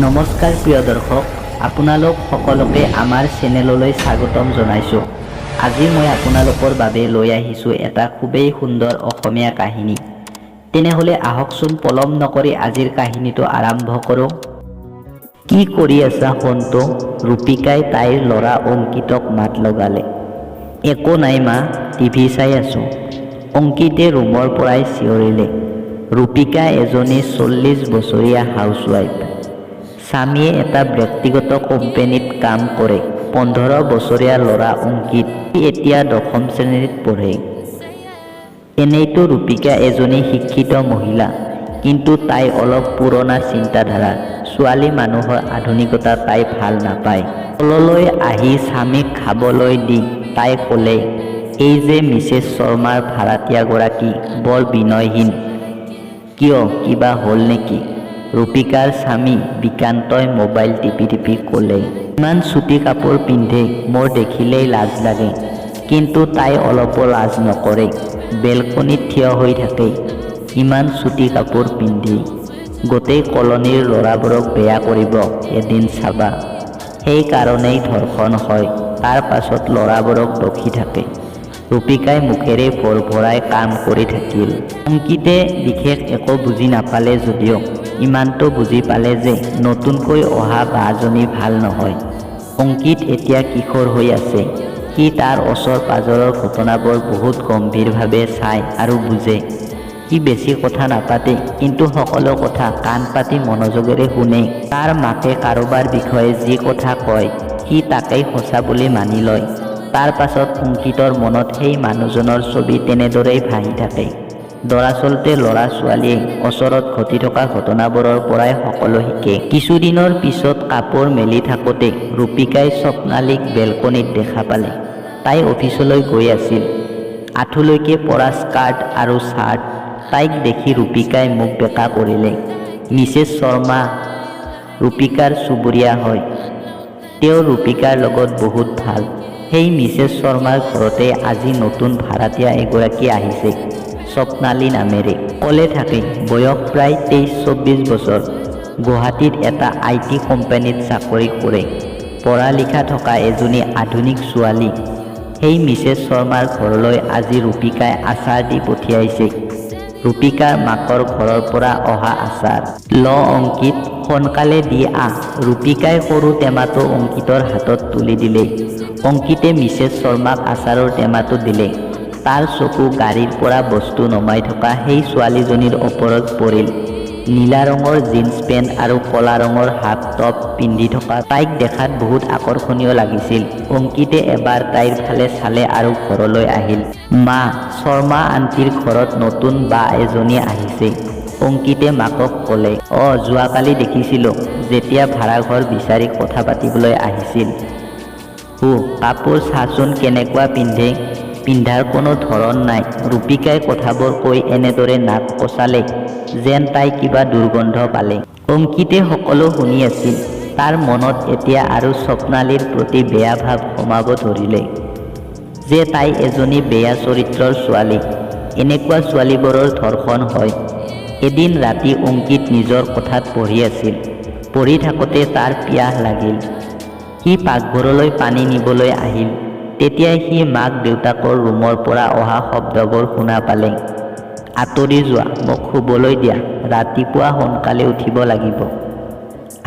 নমস্কাৰ প্ৰিয় দৰ্শক, আপোনালোক সকলোকে আমাৰ চেনেললৈ স্বাগতম জনাইছোঁ। আজি মই আপোনালোকৰ বাবে লৈ আহিছোঁ এটা খুবেই সুন্দৰ অসমীয়া কাহিনী। তেনেহ'লে আহকচোন পলম নকৰি আজিৰ কাহিনীটো আৰম্ভ কৰোঁ। কি কৰি আছা সন্তু? ৰূপিকাই তাইৰ ল'ৰা অংকিতক মাত লগালে। একো নাই মা, টিভি চাই আছোঁ। অংকিতে ৰুমৰ পৰাই চিঞৰিলে। ৰূপিকা এজনী 40 বছৰীয়া হাউচৱাইফ। স্বামীয়ে এটা ব্যক্তিগত কোম্পানীত কাম কৰে। 15 বছৰীয়া ল'ৰা অংকিত, এতিয়া 10ম শ্ৰেণীত পঢ়ে। এনেইতো ৰূপিকা এজনী শিক্ষিত মহিলা, কিন্তু তাই অলপ পুৰণা চিন্তাধাৰাৰ। ছোৱালী মানুহৰ আধুনিকতা তাই ভাল নাপায়। তললৈ আহি স্বামীক খাবলৈ দি তাই ক'লে, এই যে মিছেছ শৰ্মাৰ ভাড়াতীয়াগৰাকী বৰ বিনয়হীন। কিয়, কিবা হ'ল নেকি? ৰূপিকাৰ স্বামী বিকান্তই মোবাইল টিপি ক'লে। ইমান চুটি কাপোৰ পিন্ধে, মোৰ দেখিলেই লাজ লাগে। কিন্তু তাই অলপো লাজ নকৰে। বেলকনিত থিয় হৈ থাকে, ইমান চুটি কাপোৰ পিন্ধি। গোটেই কলনীৰ ল'ৰাবোৰক বেয়া কৰিব এদিন চাবা। সেইকাৰণেই ধৰ্ষণ হয়, তাৰ পাছত ল'ৰাবোৰক দোষী থাকে। ৰূপিকাই মুখেৰে ভৰভৰাই কাম কৰি থাকিল। অংকিতে বিশেষ একো বুজি নাপালে যদিও ইমানটো বুজি পালে যে নতুনকৈ অহা বাজনী ভাল নহয়। অংকিত এতিয়া কিশোৰ হৈ আছে। সি তাৰ ওচৰ পাজৰৰ ঘটনাবোৰ বহুত গম্ভীৰভাৱে চায় আৰু বুজে। সি বেছি কথা নাপাতে, কিন্তু সকলো কথা কাণ পাতি মনোযোগেৰে শুনে। তাৰ মাকে কাৰোবাৰ বিষয়ে যি কথা কয়, সি তাকেই সঁচা বুলি মানি লয়। তাৰ পাছত অংকিতৰ মনত সেই মানুহজনৰ ছবি তেনেদৰেই ভাহি থাকে। দৰাচলতে ল'ৰা ছোৱালীয়ে ওচৰত ঘটি থকা ঘটনাবোৰৰ পৰাই সকলো শিকে। কিছুদিনৰ পিছত কাপোৰ মেলি থাকোঁতে ৰূপিকাই স্বপ্নালীক বেলকনিত দেখা পালে। তাই অফিচলৈ গৈ আছিল। আঁঠুলৈকে পৰা স্কাৰ্ট আৰু চাৰ্ট। তাইক দেখি ৰূপিকাই মুখ বেঁকা কৰিলে। মিছেছ শৰ্মা ৰূপিকাৰ চুবুৰীয়া হয়। তেওঁ ৰূপিকাৰ লগত বহুত ভাল। সেই মিছেছ শৰ্মাৰ ঘৰতে আজি নতুন ভাড়াতীয়া এগৰাকী আহিছে, স্বপ্নালী নামেৰে। অকলে থাকে, বয়স প্ৰায় 23-24 বছৰ। গুৱাহাটীত এটা IT কোম্পানীত চাকৰি কৰে। পঢ়া লিখা থকা এজনী আধুনিক ছোৱালী। সেই মিছেছ শৰ্মাৰ ঘৰলৈ আজি ৰূপিকাই আচাৰ দি পঠিয়াইছে। ৰূপিকাৰ মাকৰ ঘৰৰ পৰা অহা আচাৰ। অংকিত, সোনকালে দি আহ। ৰূপিকাই সৰু টেমাটো অংকিতৰ হাতত তুলি দিলে। অংকিতে মিছেছ শৰ্মাক আচাৰৰ টেমাটো দিলে। তাৰ চকু গাড়ীৰ পৰা বস্তু নমাই থকা সেই ছোৱালীজনীৰ ওপৰত পৰিল। নীলা ৰঙৰ জিন্স পেণ্ট আৰু ক'লা ৰঙৰ হাফ টপ পিন্ধি থকা তাইক দেখাত বহুত আকৰ্ষণীয় লাগিছিল। অংকিতে এবাৰ তাইৰ ফালে চালে আৰু ঘৰলৈ আহিল। মা, শৰ্মা আণ্টিৰ ঘৰত নতুন বা এজনী আহিছে, অংকিতে মাকক ক'লে। যোৱাকালি দেখিছিলোঁ, যেতিয়া ভাড়াঘৰ বিচাৰি কথা পাতিবলৈ আহিছিল। কাপোৰ চাচোন কেনেকুৱা পিন্ধে। পিন্ধাৰ কোনো ধৰণ নাই। ৰূপিকাই কথাবোৰ কৈ এনেদৰে নাক কচালে যেন তাই কিবা দুৰ্গন্ধ পালে। অংকিতে সকলো শুনি আছিল। তাৰ মনত এতিয়া আৰু স্বপ্নালীৰ প্ৰতি বেয়া ভাৱ সোমাব ধৰিলে, যে তাই এজনী বেয়া চৰিত্ৰৰ ছোৱালী। এনেকুৱা ছোৱালীবোৰৰ ধৰ্ষণ হয়। এদিন ৰাতি অংকিত নিজৰ কোঠাত পঢ়ি আছিল। পঢ়ি থাকোঁতে তাৰ পিয়াহ লাগিল। সি পাকঘৰলৈ পানী নিবলৈ আহিল। তেতিয়াই সি মাক দেউতাকৰ ৰুমৰ পৰা অহা শব্দবোৰ শুনা পালে। আঁতৰি যোৱা, মোক শুবলৈ দিয়া, ৰাতিপুৱা সোনকালে উঠিব লাগিব।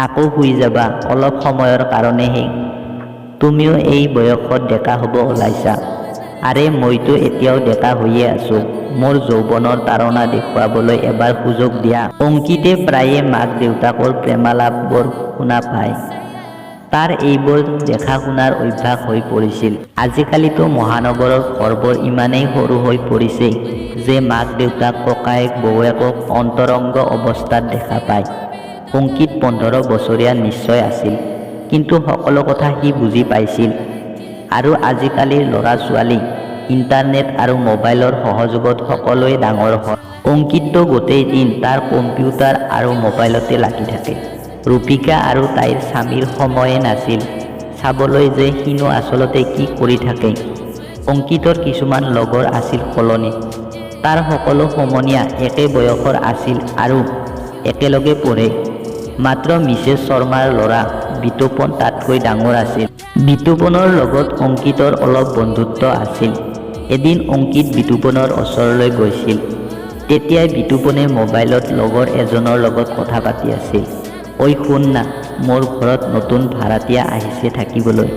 আকৌ শুই যাবা, অলপ সময়ৰ কাৰণেহে। তুমিও এই বয়সত ডেকা হ'ব ওলাইছা। আৰে মইতো এতিয়াও ডেকা হৈয়ে আছোঁ। মোৰ যৌৱনৰ তাৰণা দেখুৱাবলৈ এবাৰ সুযোগ দিয়া। অংকিতে প্ৰায়ে মাক দেউতাকৰ প্ৰেমালাপবোৰ শুনা পায়। তাৰ এইবোৰ দেখা শুনাৰ অভ্যাস হৈ পৰিছিল। আজিকালিতো মহানগৰৰ ঘৰবোৰ ইমানেই সৰু হৈ পৰিছে যে মাক দেউতাক, ককায়েক বৌয়েকক অন্তৰংগ অৱস্থাত দেখা পায়। অংকিত 15 বছৰীয়া নিশ্চয় আছিল, কিন্তু সকলো কথা সি বুজি পাইছিল। আৰু আজিকালিৰ ল'ৰা ছোৱালী ইণ্টাৰনেট আৰু মোবাইলৰ সহযোগত সকলোৱে ডাঙৰ হয়। অংকিততো গোটেই দিন তাৰ কম্পিউটাৰ আৰু মোবাইলতে লাগি থাকে। ৰূপিকা আৰু তাইৰ স্বামীৰ সময়ে নাছিল চাবলৈ যে সিনো আচলতে কি কৰি থাকে। অংকিতৰ কিছুমান লগৰ আছিল কলনীত। তাৰ সকলো সমনীয়া একে বয়সৰ আছিল আৰু একেলগে পঢ়ে। মাত্ৰ মিছেছ শৰ্মাৰ ল'ৰা বিতোপন তাতকৈ ডাঙৰ আছিল। বিতোপনৰ লগত অংকিতৰ অলপ বন্ধুত্ব আছিল। এদিন অংকিত বিতোপনৰ ওচৰলৈ গৈছিল। তেতিয়াই বিতোপনে মোবাইলত লগৰ এজনৰ লগত কথা পাতি আছিল। ঐ শুন না, মোৰ ঘৰত নতুন ভাড়াতীয়া আহিছে থাকিবলৈ।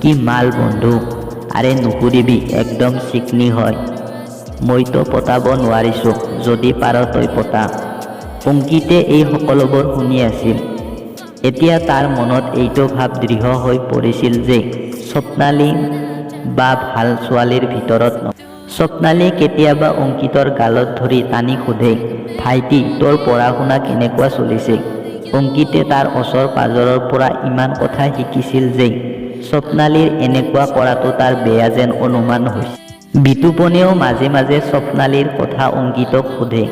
কি মাল বন্ধু, আৰে নুসুধিবি, একদম চিকনি হয়। মইতো পতাব নোৱাৰিছোঁ, যদি পাৰ তই পতা। অংকিতে এই সকলোবোৰ শুনি আছিল। এতিয়া তাৰ মনত এইটো ভাৱ দৃঢ় হৈ পৰিছিল যে স্বপ্নালী বা ভাল ছোৱালীৰ ভিতৰত স্বপ্নালীয়ে কেতিয়াবা অংকিতৰ গালত ধৰি টানি সোধে, ভাইটি তোৰ পঢ়া শুনা কেনেকুৱা চলিছে? অংকিতে তাৰ ওচৰ পাজৰৰ পৰা ইমান কথা শিকিছিল যে স্বপ্নালীৰ এনেকুৱা কৰাটো তাৰ বেয়া যেন অনুমান হৈছিল। বিতোপনেও মাজে মাজে স্বপ্নালীৰ কথা অংকিতক সোধে।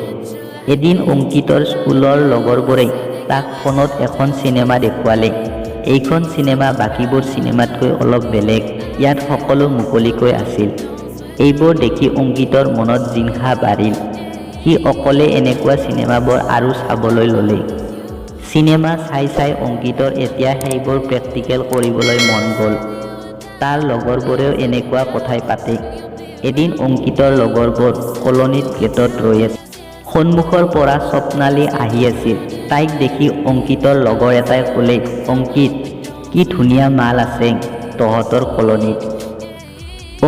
এদিন অংকিতৰ স্কুলৰ লগৰবোৰে তাক ফোনত এখন চিনেমা দেখুৱালে। এইখন চিনেমা বাকীবোৰ চিনেমাতকৈ অলপ বেলেগ। ইয়াত সকলো মুকলিকৈ আছিল। এইবোৰ দেখি অংকিতৰ মনত জিংসা বাঢ়িল। সি অকলে এনেকুৱা চিনেমাবোৰ আৰু চাবলৈ ল'লে। চিনেমা চাই চাই অংকিতৰ এতিয়া সেইবোৰ প্ৰেক্টিকেল কৰিবলৈ মন গ'ল। তাৰ লগৰবোৰেও এনেকুৱা কথাই পাতে। এদিন অংকিতৰ লগৰবোৰ কলনীত গেটত ৰৈ আছিল। সন্মুখৰ পৰা স্বপ্নালী আহি আছিল। তাইক দেখি অংকিতৰ লগৰ এটাই ক'লে, অংকিত, কি ধুনীয়া মাল আছে তহঁতৰ কলনীত।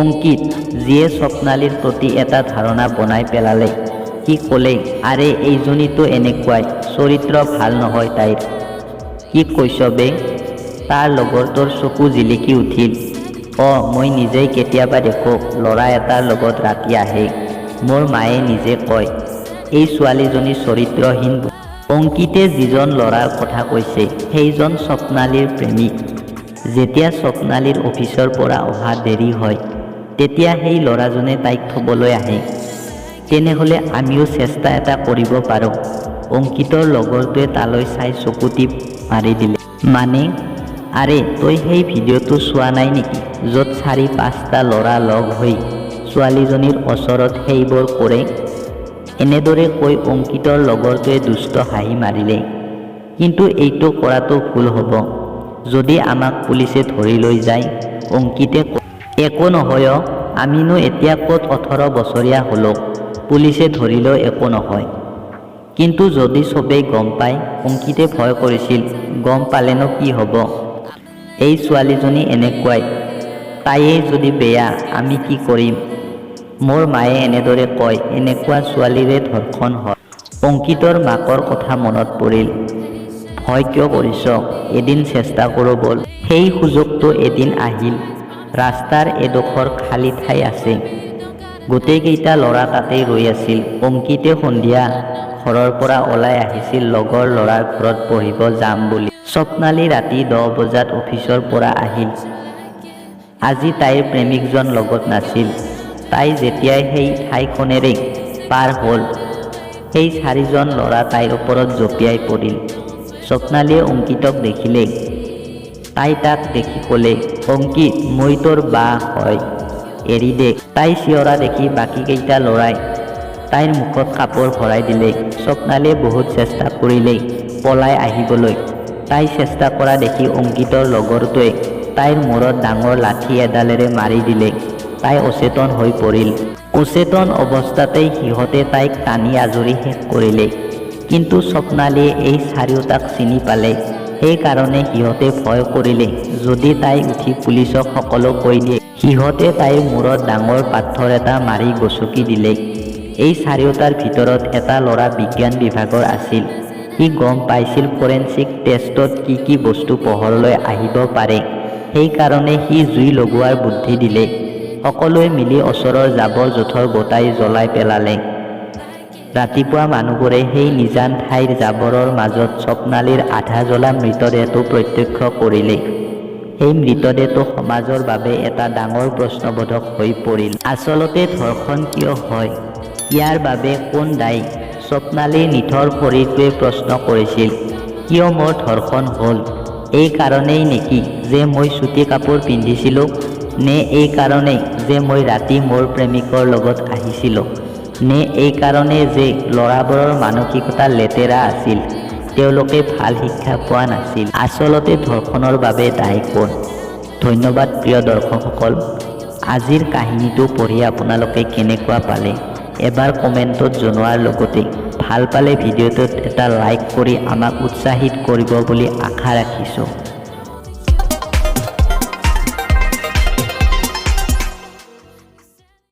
অংকিত, যিয়ে স্বপ্নালীৰ প্ৰতি এটা ধাৰণা বনাই পেলালে, সি ক'লে, আৰে এইজনীতো এনেকুৱাই, চৰিত্ৰ ভাল নহয় তাইৰ। কি কৈছ বে? তাৰ লগৰটোৰ চকু জিলিকি উঠিল। মই নিজেই কেতিয়াবা দেখোঁ ল'ৰা এটাৰ লগত ৰাতি আহে। মোৰ মায়ে নিজে কয় এই ছোৱালীজনী চৰিত্ৰহীন। অংকিতে যিজন ল'ৰাৰ কথা কৈছে সেইজন স্বপ্নালীৰ প্ৰেমিক। যেতিয়া স্বপ্নালীৰ অফিচৰ পৰা অহা দেৰি হয় তেতিয়া সেই ল'ৰাজনে তাইক থ'বলৈ আহে। তেনেহ'লে আমিও চেষ্টা এটা কৰিব পাৰোঁ। অংকিতৰ লগৰটোৱে তালৈ চাই চকুটি মাৰি দিলে। মানে? আৰে তই সেই ভিডিঅ'টো চোৱা নাই নেকি, য'ত ৪-৫টা ল'ৰা লগ হৈ ছোৱালীজনীৰ ওচৰত সেইবোৰ কৰে? এনেদৰে কৈ অংকিতৰ লগৰটোৱে দুষ্ট হাঁহি মাৰিলে। কিন্তু এইটো কৰাটো ভুল হ'ব। যদি আমাক পুলিচে ধৰি লৈ যায়? অংকিতে একো নহয়, আমিনো এতিয়া ক'ত ১৮ বছৰীয়া হ'লো, পুলিচে ধৰিলেও একো নহয়। কিন্তু যদি চবেই গম পায়? অংকিতে ভয় কৰিছিল। গম পালেনো কি হ'ব? এই ছোৱালীজনী এনেকুৱাই, তাইয়ে যদি বেয়া, আমি কি কৰিম? মোৰ মায়ে এনেদৰে কয়, এনেকুৱা ছোৱালীৰে ধৰ্ষণ হয়। অংকিতৰ মাকৰ কথা মনত পৰিল। ভয় কিয় কৰিছ? এদিন চেষ্টা কৰোঁ ব'ল। সেই সুযোগটো এদিন আহিল। ৰাস্তাৰ এডোখৰ খালী ঠাই আছে। গোটেইকেইটা ল'ৰা তাতেই ৰৈ আছিল। অংকিতে সন্ধিয়া ঘৰৰ পৰা ওলাই আহিছিল লগৰ ল'ৰাৰ ঘৰত পঢ়িব যাম বুলি। স্বপ্নালী ৰাতি 10 বজাত অফিচৰ পৰা আহিল। আজি তাইৰ প্ৰেমিকজন লগত নাছিল। তাই যেতিয়াই সেই ঠাইখনেৰে পাৰ হ'ল, সেই 4জন ল'ৰা তাইৰ ওপৰত জঁপিয়াই পৰিল। স্বপ্নালীয়ে অংকিতক দেখিলে। তাই তাক দেখি ক'লে, অংকিত, মই তোৰ বা হয়, এৰি দে। তাই চিঞৰা দেখি বাকীকেইটা ল'ৰাই তাইৰ মুখত কাপোৰ ভৰাই দিলে। স্বপ্নালীয়ে বহুত চেষ্টা কৰিলে পলাই আহিবলৈ। তাই চেষ্টা কৰা দেখি অংকিতৰ লগৰটোৱে তাইৰ মূৰত ডাঙৰ লাঠি এডালেৰে মাৰি দিলে। তাই অচেতন হৈ পৰিল। অচেতন অৱস্থাতেই সিহঁতে তাইক টানি আজৰি শেষ কৰিলে। কিন্তু স্বপ্নালীয়ে এই চাৰিওটাক চিনি পালে। সেইকাৰণে সিহঁতে ভয় কৰিলে যদি তাই উঠি পুলিচক সকলো কৈ দিয়ে, সিহঁতে তাইৰ মূৰত ডাঙৰ পাথৰ এটা মাৰি গচকি দিলে। এই চাৰিওটাৰ ভিতৰত এটা ল'ৰা বিজ্ঞান বিভাগৰ আছিল। সি গম পাইছিল ফৰেনচিক টেষ্টত কি কি বস্তু পোহৰলৈ আহিব পাৰে। সেইকাৰণে সি জুই লগোৱাৰ বুদ্ধি দিলে। সকলোৱে মিলি ওচৰৰ জাবৰ জোথৰ গোটাই জ্বলাই পেলালে। ৰাতিপুৱা মানুহবোৰে সেই নিজান ঠাইৰ জাবৰৰ মাজত স্বপ্নালীৰ আধা জ্বলা মৃতদেহটো প্ৰত্যক্ষ কৰিলে। সেই মৃতদেহটো সমাজৰ বাবে এটা ডাঙৰ প্ৰশ্নবোধক হৈ পৰিল। আচলতে ধৰ্ষণ কিয় হয়? ইয়াৰ বাবে কোন দায়ী? স্বপ্নালীৰ নিথৰ শৰীৰটোৱে প্ৰশ্ন কৰিছিল, কিয় মোৰ ধৰ্ষণ হ'ল? এই কাৰণেই নেকি যে মই চুটি কাপোৰ পিন্ধিছিলোঁ? নে এই কাৰণেই যে মই ৰাতি মোৰ প্ৰেমিকৰ লগত আহিছিলোঁ? নে এই কাৰণে যে ল'ৰাবোৰৰ মানসিকতা লেতেৰা আছিল? তেওঁলোকে ভাল শিক্ষা পোৱা নাছিল। আচলতে ধৰ্ষণৰ বাবে দায়ী কোন? ধন্যবাদ প্ৰিয় দৰ্শকসকল। আজিৰ কাহিনীটো পঢ়ি আপোনালোকে কেনেকুৱা পালে এবাৰ কমেণ্টত জনোৱাৰ লগতে ভাল পালে ভিডিঅ'টোত এটা লাইক কৰি আমাক উৎসাহিত কৰিব বুলি আশা ৰাখিছোঁ।